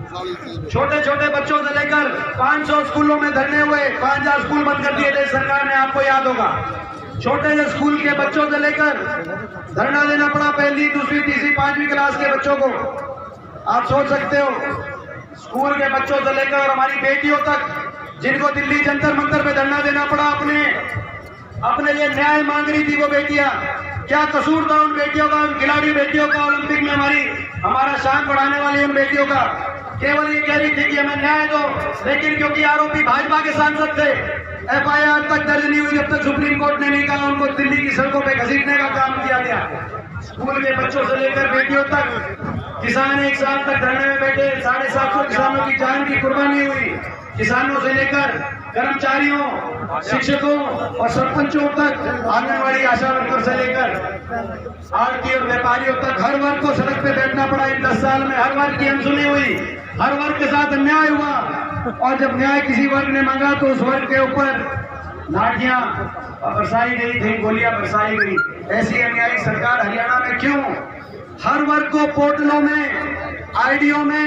छोटे छोटे बच्चों से लेकर 500 स्कूलों में धरने हुए, 5000 स्कूल बंद कर दिए थे सरकार ने, आपको याद होगा। छोटे से स्कूल के बच्चों से लेकर धरना देना पड़ा पहली, दूसरी, तीसरी, 5वीं क्लास के बच्चों को। आप सोच सकते हो, स्कूल के बच्चों से लेकर हमारी बेटियों तक, जिनको दिल्ली जंतर मंतर पे धरना देना पड़ा, अपने लिए न्याय मांग रही थी वो बेटियां। क्या कसूर था उन बेटियों का, उन खिलाड़ी बेटियों का, ओलंपिक में हमारा शान बढ़ाने वाली उन बेटियों का? केवल ये कह रही थी कि हमें न्याय दो, लेकिन क्योंकि आरोपी भाजपा के सांसद थे, FIR तक दर्ज नहीं हुई जब तक सुप्रीम कोर्ट ने नहीं कहा, उनको दिल्ली की सड़कों पे घसीटने का काम किया गया। स्कूल के बच्चों से लेकर बेटियों तक, किसान 1 साल तक धरने में बैठे, 750 किसानों की जान की कुर्बानी हुई। किसानों से लेकर कर्मचारियों, शिक्षकों और सरपंचों तक, आंगनवाड़ी आशा वर्कर से लेकर आरती और व्यापारियों तक, हर वर्ग को सड़क पे बैठना पड़ा इन 10 साल में। हर वर्ग की अनसुनी हुई, हर वर्ग के साथ अन्याय हुआ, और जब न्याय किसी वर्ग ने मांगा तो उस वर्ग के ऊपर लाठियां बरसाई गई थी, गोलियां बरसाई गई। ऐसी अन्यायी सरकार हरियाणा में क्यों? हर वर्ग को पोर्टलों में, आईडियों में,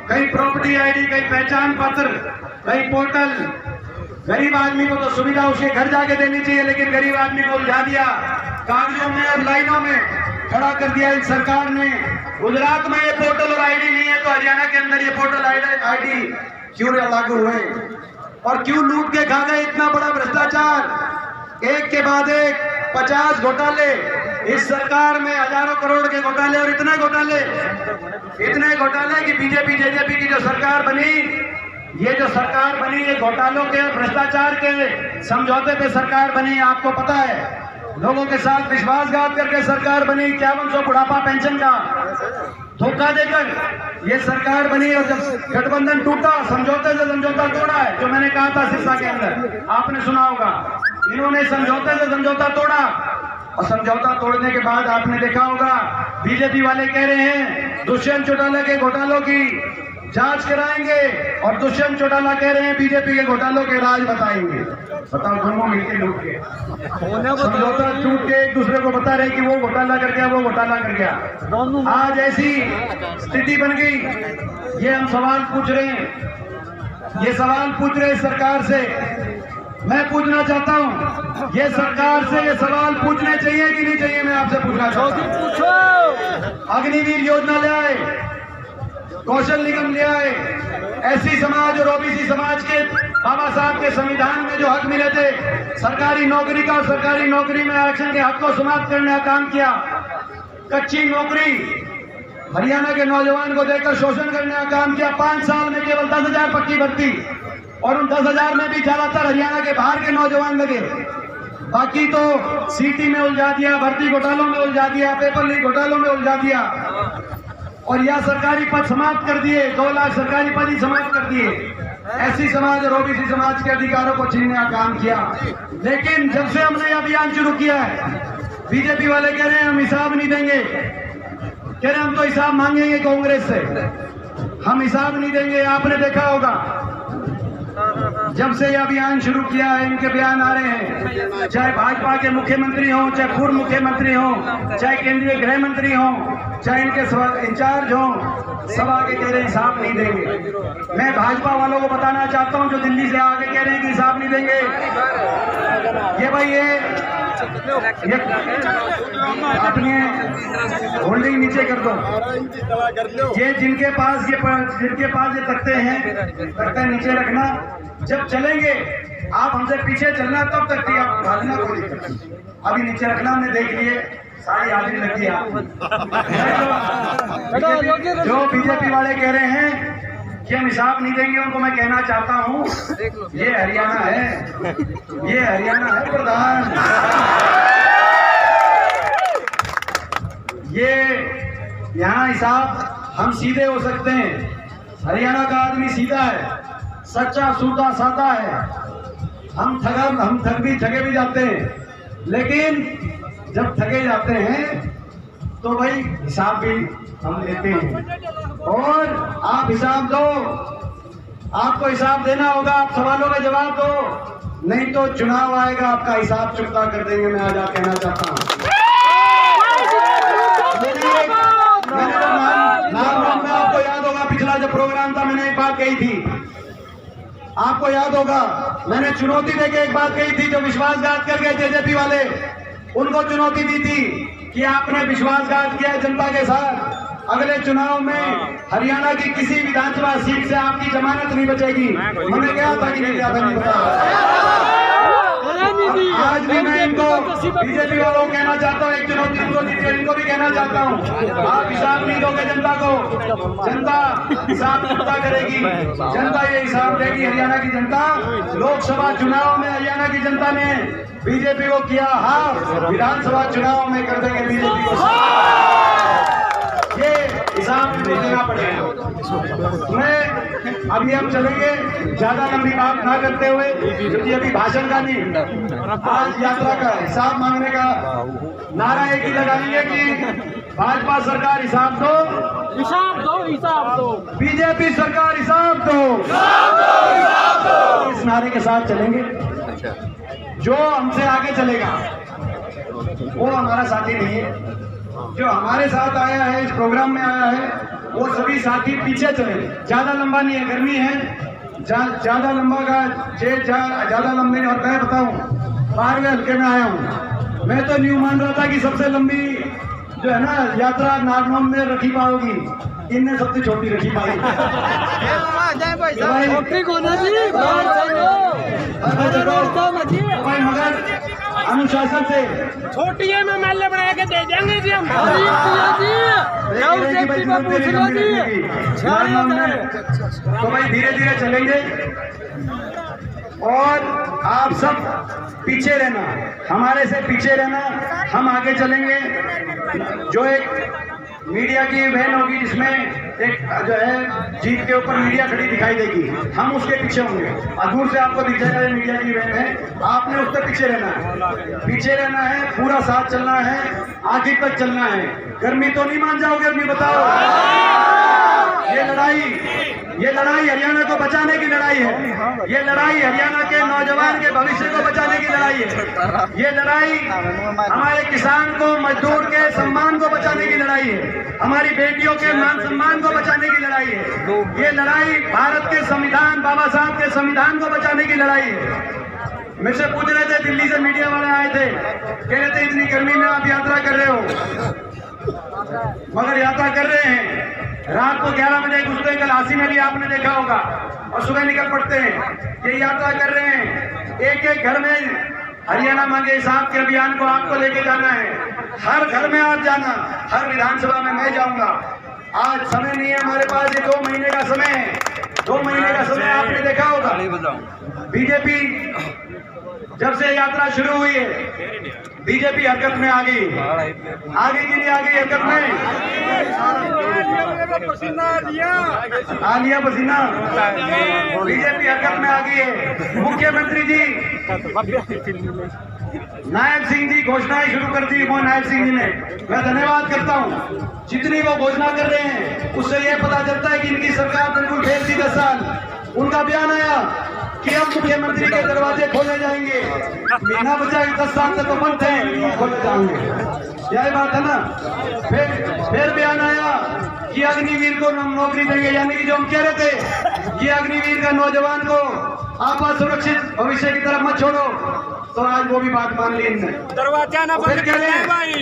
कहीं प्रॉपर्टी आईडी, कहीं पहचान पत्र, कहीं पोर्टल। गरीब आदमी को तो सुविधा उसके घर जाके देनी चाहिए, लेकिन गरीब आदमी को उलझा दिया, कागजों में और लाइनों में खड़ा कर दिया इन सरकार ने। गुजरात में ये पोर्टल और आईडी नहीं है, तो हरियाणा के अंदर ये पोर्टल आईडी क्यों लागू हुए? और क्यों लूट के खा गए? इतना बड़ा भ्रष्टाचार, एक के बाद एक 50 घोटाले इस सरकार में, हजारों करोड़ के घोटाले, और इतने घोटाले कि बीजेपी जेजेपी की जो सरकार बनी, ये जो सरकार बनी, ये घोटालों के, भ्रष्टाचार के समझौते पे सरकार बनी। आपको पता है, लोगों के साथ विश्वासघात करके सरकार बनी, 5100 बुढ़ापा पेंशन का धोखा देकर ये सरकार बनी। और जब गठबंधन टूटा, समझौते से समझौता तोड़ा है, जो मैंने कहा था सिरसा के अंदर, आपने सुना होगा, इन्होंने समझौते से समझौता तोड़ा। और समझौता तोड़ने के बाद आपने देखा होगा, बीजेपी वाले कह रहे हैं दुष्यंत चौटाला के घोटालों की जांच कराएंगे, और दुष्यंत चौटाला कह रहे हैं बीजेपी के घोटालों के राज बताएंगे। बताओ, दोनों मिलकर लूट के, समझौता टूट के एक दूसरे को बता रहे कि वो घोटाला कर गया, वो घोटाला कर गया। आज ऐसी स्थिति बन गई। ये हम सवाल पूछ रहे हैं, ये सवाल पूछ रहे सरकार से। मैं पूछना चाहता हूं, ये सरकार से ये सवाल पूछने चाहिए कि नहीं चाहिए? मैं आपसे पूछना चाहता हूं। अग्निवीर योजना ले आए, कौशल निगम ले आए, SC समाज और OBC समाज के बाबा साहब के संविधान में जो हक मिले थे, सरकारी नौकरी का, और सरकारी नौकरी में आरक्षण के हक को समाप्त करने का काम किया। कच्ची नौकरी हरियाणा के नौजवान को देकर शोषण करने का काम किया। 5 साल में केवल 10,000 पक्की भर्ती, और उन 10,000 में भी ज्यादातर हरियाणा के बाहर के नौजवान लगे। बाकी तो सीटी में उलझा दिया, भर्ती घोटालों में उलझा दिया, पेपर लीक घोटालों में उलझा दिया, और यह सरकारी पद समाप्त कर दिए। 2 लाख सरकारी पद ही समाप्त कर दिए। SC समाज और OBC समाज के अधिकारों को छीनने का काम किया। लेकिन जब से हमने अभियान शुरू किया है, बीजेपी वाले कह रहे हैं हम हिसाब नहीं देंगे, कह रहे हम तो हिसाब मांगेंगे कांग्रेस से, हम हिसाब नहीं देंगे। आपने देखा होगा, जब से यह अभियान शुरू किया है, इनके बयान आ रहे हैं, चाहे भाजपा के मुख्यमंत्री हों, चाहे पूर्व मुख्यमंत्री हों, चाहे केंद्रीय गृह मंत्री हों, चाहे इनके इंचार्ज हों, सब आगे कह रहे हैं हिसाब नहीं देंगे। मैं भाजपा वालों को बताना चाहता हूं, जो दिल्ली से आगे कह रहे हैं कि हिसाब नहीं देंगे, ये भाई ये अपनी होल्डिंग नीचे कर दो। ये जिनके पास ये तख्ते हैं, नीचे रखना। जब चलेंगे आप हमसे पीछे चलना, तब तक आप भागना कोई दिक्कत नहीं। अभी नीचे रखना, हमने देख लिए सारी हाजिरी लगी है। जो बीजेपी वाले कह रहे हैं कि हम हिसाब नहीं देंगे, उनको मैं कहना चाहता हूँ, ये हरियाणा है, ये हरियाणा है प्रधान। ये यहाँ हिसाब हम सीधे हो सकते हैं। हरियाणा का आदमी सीधा है, सच्चा सूदा सादा है। हम ठगे भी जाते हैं, लेकिन जब ठगे जाते हैं तो भाई हिसाब भी हम लेते हैं। और आप हिसाब दो, आपको हिसाब देना होगा, आप सवालों का जवाब दो, नहीं तो चुनाव आएगा, आपका हिसाब चुकता कर देंगे। मैं आज आप कहना चाहता हूँ, नाम आपको याद होगा, पिछला जब प्रोग्राम था, मैंने एक बात कही थी, आपको याद होगा, मैंने चुनौती देके एक बात कही थी, जो विश्वासघात कर गए जेजेपी वाले, उनको चुनौती दी थी कि आपने विश्वासघात किया जनता के साथ, अगले चुनाव में हरियाणा की किसी विधानसभा सीट से आपकी जमानत नहीं बचेगी। मैंने क्या था कि नहीं किया था, नहीं बताया। आज भी मैं इनको बीजेपी वालों को कहना चाहता हूँ, एक चुनौती इनको दी थी, इनको भी कहना चाहता हूँ, आप हिसाब नहीं दोगे जनता को, जनता हिसाब चुकता करेगी, जनता ये हिसाब देगी। हरियाणा की जनता, लोकसभा चुनाव में हरियाणा की जनता ने बीजेपी को किया हार, विधानसभा चुनाव में कर देंगे बीजेपी को, ये हिसाब देना पड़ेगा। मैं अभी हम चलेंगे, ज्यादा लंबी बात ना करते हुए, क्योंकि अभी भाषण का नहीं, आज यात्रा का हिसाब मांगने का नारा एक ही लगाएंगे कि भाजपा सरकार हिसाब दो, हिसाब दो, हिसाब दो, बीजेपी सरकार हिसाब दो, इस नारे के साथ चलेंगे। जो हमसे आगे चलेगा वो हमारा साथी नहीं है, जो हमारे साथ आया है, इस प्रोग्राम में आया है, वो सभी साथी पीछे चले। ज्यादा लंबा नहीं है, गर्मी है, ज्यादा लंबा का ज्यादा लंबी। और मैं बताऊं, 12वें हल्के में आया हूं, मैं तो न्यू मान रहा था कि सबसे लंबी जो है ना यात्रा नागनौम में रखी पाओगी, इनने सबसे छोटी रखी पाई। मगर अनुशासन से छोटी है, मैं मेले बना के दे देंगे जी हम। तो भाई धीरे धीरे चलेंगे और आप सब पीछे रहना, हमारे से पीछे रहना, हम आगे चलेंगे। जो एक मीडिया की वैन होगी जिसमें एक जो है जीप के ऊपर मीडिया खड़ी दिखाई देगी, हम उसके पीछे होंगे, और दूर से आपको दिख जाएगा मीडिया की वैन है, आपने उसके पीछे रहना है, पीछे रहना है, पूरा साथ चलना है, आखिर तक चलना है। गर्मी तो नहीं मान जाओगे अपनी, बताओ। ये लड़ाई हरियाणा को बचाने की लड़ाई है, ये लड़ाई हरियाणा के नौजवान के भविष्य को बचाने की लड़ाई है, ये लड़ाई हमारे किसान को, मजदूर के सम्मान को बचाने की लड़ाई है, हमारी बेटियों के मान सम्मान को बचाने की लड़ाई है, ये लड़ाई भारत के संविधान, बाबा साहब के संविधान को बचाने की लड़ाई है। मुझसे पूछ रहे थे, दिल्ली से मीडिया वाले आए थे, कह रहे थे इतनी गर्मी में आप यात्रा कर रहे हो, मगर यात्रा कर रहे हैं। रात को 11 बजे घुसते, कल हासी में भी आपने देखा होगा, और सुबह निकल पड़ते हैं, ये यात्रा कर रहे हैं। एक एक घर में हरियाणा मांगे हिसाब के अभियान को आपको लेके जाना है, हर घर में आप जाना, हर विधानसभा में मैं जाऊंगा। आज समय नहीं है हमारे पास, ये 2 महीने का समय है, 2 महीने का समय आपने देखा होगा। बीजेपी जब से यात्रा शुरू हुई है, बीजेपी हरकत में आ गई, आगे की नहीं आ गई हरकत में, आ लिया पसीना, बीजेपी हरकत में आ गई है। मुख्यमंत्री जी नायब सिंह जी घोषणाएं शुरू कर दी, वो नायब सिंह जी ने, मैं धन्यवाद करता हूँ। जितनी वो घोषणा कर रहे हैं उससे ये पता चलता है कि इनकी सरकार बिल्कुल फेल थी 10 साल। उनका बयान आया कि अब मुख्यमंत्री के दरवाजे खोले जाएंगे, महीना बचा 10 साल से तो बंद थे, खोले जाएंगे, यही बात है ना। फिर बयान आया कि अग्निवीर को हम नौकरी देंगे, यानी कि जो हम कह रहे थे कि अग्निवीर का नौजवान को आप असुरक्षित भविष्य की तरफ मत छोड़ो, तो आज वो भी बात मान ली इनने। दरवाजा ना बंद कर रहे हैं भाई,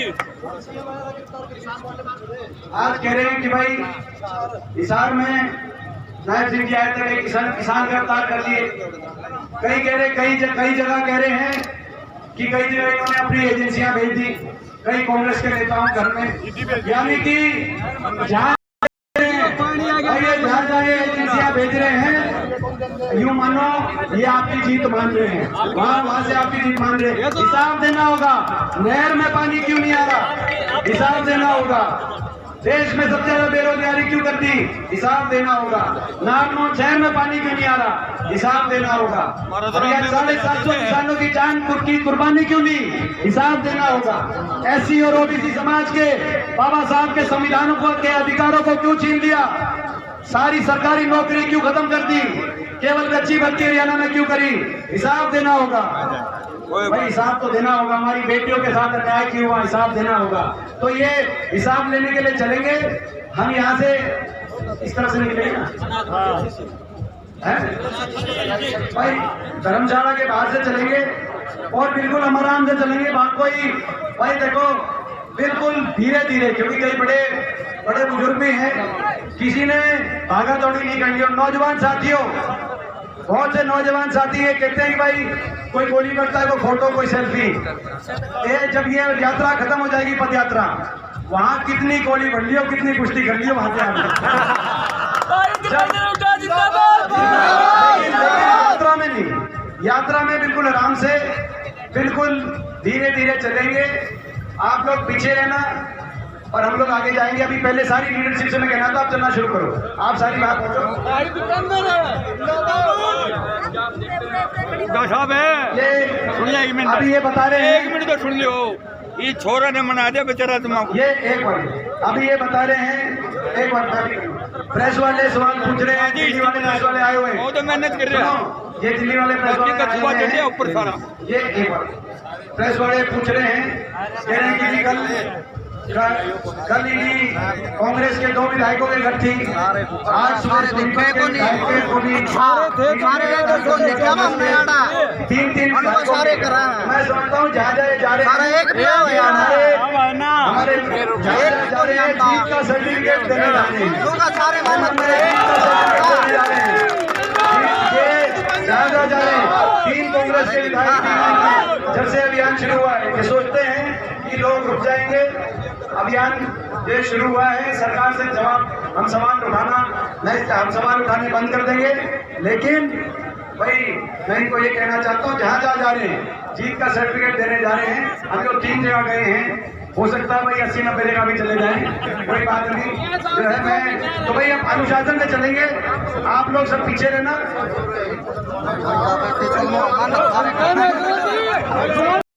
आज कह रहे हैं कि भाई हिसार में नायब सिंह जी आए थे, किसान गिरफ्तार कर लिए। कई कह रहे, कई जगह कह रहे हैं कि कई जगह इन्होंने अपनी एजेंसियां भेज दी, कई कांग्रेस के नेताओं घर में, यानी कि जहाँ एजेंसियां भेज रहे हैं, यूं मानो ये आपकी जीत मान रहे हैं, वहां से आपकी जीत मान रहे हैं। हिसाब देना होगा, नहर में पानी क्यों नहीं आ रहा, हिसाब देना होगा। देश में सबसे ज्यादा बेरोजगारी क्यों कर दी, हिसाब देना होगा। नागनौर शहर में पानी क्यों नहीं आ रहा, हिसाब देना होगा। 750 किसानों की जान की कुर्बानी क्यों ली, हिसाब देना होगा। एससी और ओबीसी समाज के बाबा साहब के संविधानों को के अधिकारों को क्यों छीन लिया, सारी सरकारी नौकरी क्यों खत्म कर दी, केवल कच्ची भर्ती हरियाणा में क्यों करी, हिसाब देना होगा भाई, हिसाब तो देना होगा। हमारी बेटियों के साथ अन्याय क्यों हुआ, हिसाब देना होगा। तो ये हिसाब लेने के लिए चलेंगे हम। यहाँ से इस तरह से निकलेगी ना है भाई। धर्मशाला के बाहर से चलेंगे और बिल्कुल आराम से चलेंगे। कोई भाई देखो बिल्कुल धीरे धीरे, क्योंकि कई बड़े बड़े बुजुर्ग भी हैं, किसी ने भागा दौड़ी नहीं करनी। और नौजवान साथियों, बहुत से नौजवान साथी ये कहते हैं कि भाई कोई गोली करता है, कोई फोटो, कोई सेल्फी। जब ये यात्रा खत्म हो जाएगी, पद यात्रा, वहां कितनी गोली बढ़ लियो, कितनी कुश्ती कर लियो वहां यात्रा में नहीं, यात्रा में बिल्कुल आराम से, बिल्कुल धीरे धीरे चलेंगे। आप लोग पीछे रहना और हम लोग आगे जाएंगे। अभी पहले सारी लीडरशिप से मैं कहना था, आप चलना शुरू करो। आप सारी बात ये अभी ये बता रहे हैं, 1 मिनट तो सुन लियो, ये छोरा ने मना दिया बेचारा दिमाग। ये एक बार अभी ये बता रहे हैं, एक बार प्रेस वाले सवाल पूछ रहे हैं, दिल्ली वाले प्रेस वाले आए हुए हैं, वो तो मेहनत कर रहे हैं, ये दिल्ली वाले प्रेस वाले आए हैं ऊपर सारा। ये एक बार प्रेस वाले पूछ रहे हैं, कह रहे हैं कि कल ईडी कांग्रेस के 2 विधायकों के घर थी, आज सुबह सोनीपत के विधायकों को भी 3 मैं समझता हूँ जहाँ जा रहे हमारे जीत का सर्टिफिकेट देने जा रहे हैं, जहाँ जा रहे हैं। 3 कांग्रेस के विधायक जब से अभियान शुरू हुआ है, ये सोचते हैं कि लोग रुक जाएंगे। अभियान ये शुरू हुआ है, सरकार से जवाब हम सवाल उठाने बंद कर देंगे। लेकिन भाई मैं इनको ये कहना चाहता हूँ, जहाँ जा रहे हैं, जीत का सर्टिफिकेट देने जा रहे हैं। अभी वो 3 जगह गए हैं, हो सकता है भाई 80-90 जगह भी चले जाएं, कोई बात नहीं। जो है मैं तो भाई अब अनुशासन में चलेंगे, आप लोग सब पीछे रहना।